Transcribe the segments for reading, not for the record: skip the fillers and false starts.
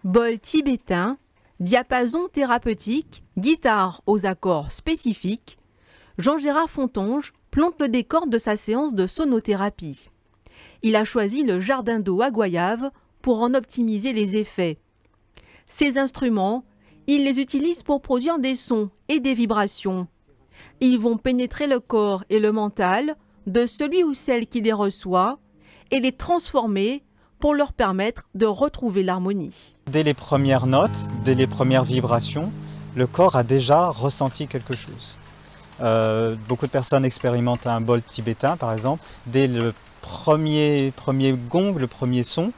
Bol tibétain, diapason thérapeutique, guitare aux accords spécifiques, Jean-Gérard Fontonge plante le décor de sa séance de sonothérapie. Il a choisi le jardin d'eau à Goyave pour en optimiser les effets. Ces instruments, il les utilise pour produire des sons et des vibrations. Ils vont pénétrer le corps et le mental de celui ou celle qui les reçoit et les transformer pour leur permettre de retrouver l'harmonie. Dès les premières notes, dès les premières vibrations, le corps a déjà ressenti quelque chose. Beaucoup de personnes expérimentent un bol tibétain par exemple. Dès le premier gong, le premier son,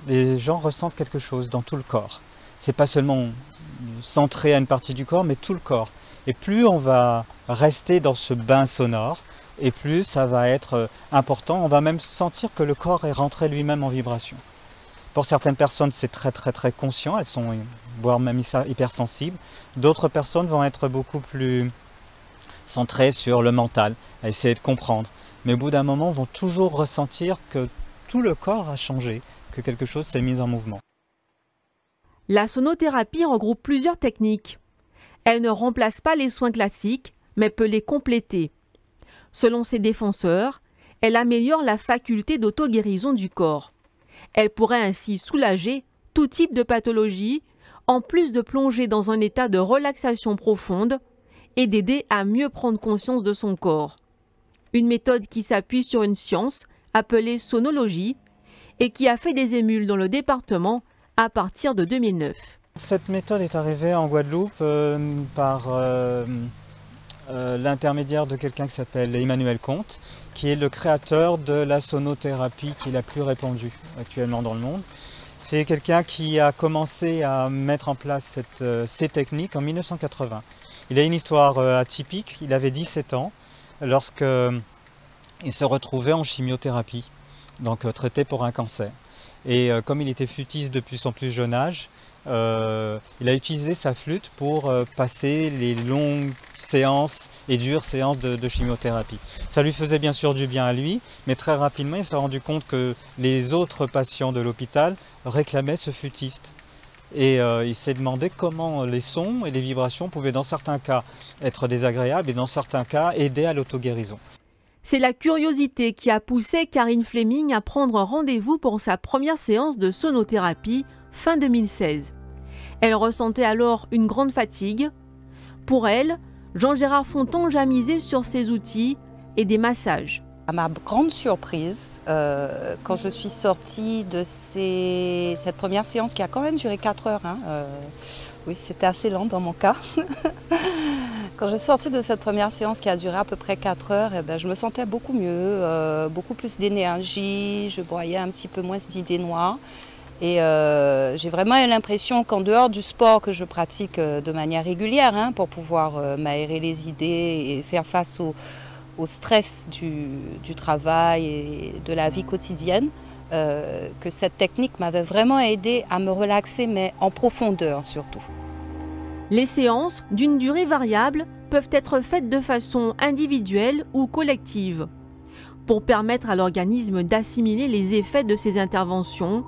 les gens ressentent quelque chose dans tout le corps. C'est pas seulement centré à une partie du corps, mais tout le corps. Et plus on va rester dans ce bain sonore, et plus ça va être important. On va même sentir que le corps est rentré lui-même en vibration. Pour certaines personnes, c'est très conscient, elles sont voire même hypersensibles. D'autres personnes vont être beaucoup plus centrées sur le mental, à essayer de comprendre. Mais au bout d'un moment, vont toujours ressentir que tout le corps a changé, que quelque chose s'est mis en mouvement. La sonothérapie regroupe plusieurs techniques. Elle ne remplace pas les soins classiques, mais peut les compléter. Selon ses défenseurs, elle améliore la faculté d'auto-guérison du corps. Elle pourrait ainsi soulager tout type de pathologie, en plus de plonger dans un état de relaxation profonde et d'aider à mieux prendre conscience de son corps. Une méthode qui s'appuie sur une science appelée sonologie et qui a fait des émules dans le département à partir de 2009. Cette méthode est arrivée en Guadeloupe par l'intermédiaire de quelqu'un qui s'appelle Emmanuel Comte, qui est le créateur de la sonothérapie qui est la plus répandue actuellement dans le monde. C'est quelqu'un qui a commencé à mettre en place ces techniques en 1980. Il a une histoire atypique, il avait 17 ans lorsqu'il se retrouvait en chimiothérapie, donc traité pour un cancer. Et comme il était flûtiste depuis son plus jeune âge, il a utilisé sa flûte pour passer les longues séances et dures séances de chimiothérapie. Ça lui faisait bien sûr du bien à lui, mais très rapidement il s'est rendu compte que les autres patients de l'hôpital réclamaient ce flûtiste. Et il s'est demandé comment les sons et les vibrations pouvaient dans certains cas être désagréables et dans certains cas aider à l'auto-guérison. C'est la curiosité qui a poussé Karine Fleming à prendre rendez-vous pour sa première séance de sonothérapie fin 2016. Elle ressentait alors une grande fatigue. Pour elle, Jean-Gérard Fontonge a misé sur ses outils et des massages. À ma grande surprise, quand je suis sortie de cette première séance qui a quand même duré 4 heures, oui c'était assez lent dans mon cas, quand je suis sortie de cette première séance qui a duré à peu près 4 heures, je me sentais beaucoup mieux, beaucoup plus d'énergie, je broyais un petit peu moins d'idées noires. Et j'ai vraiment eu l'impression qu'en dehors du sport que je pratique de manière régulière pour pouvoir m'aérer les idées et faire face au stress du travail et de la vie quotidienne, que cette technique m'avait vraiment aidé à me relaxer, mais en profondeur surtout. Les séances, d'une durée variable, peuvent être faites de façon individuelle ou collective. Pour permettre à l'organisme d'assimiler les effets de ces interventions,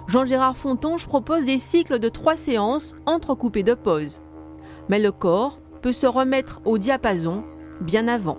Jean-Gérard Fontonge propose des cycles de 3 séances entrecoupées de pauses. Mais le corps peut se remettre au diapason bien avant.